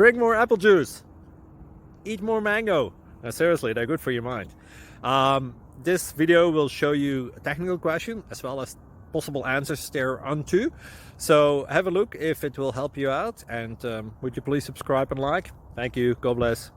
drink more apple juice, eat more mango. Now, seriously, they're good for your mind. This video will show you a technical question as well as possible answers thereunto. So have a look if it will help you out, and would you please subscribe and like? Thank you. God bless.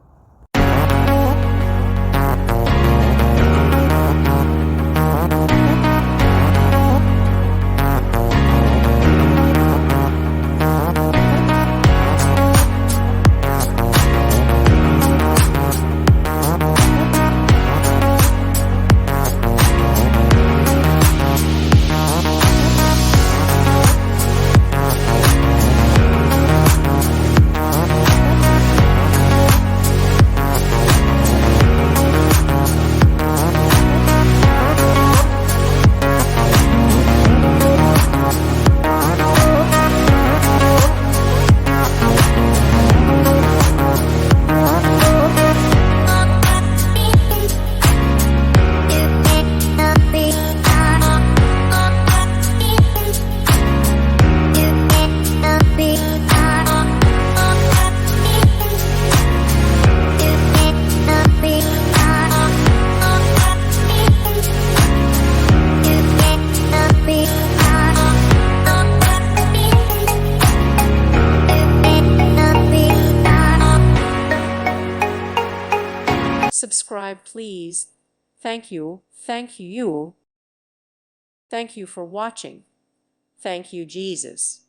Subscribe, please. Thank you. Thank you. Thank you for watching. Thank you, Jesus.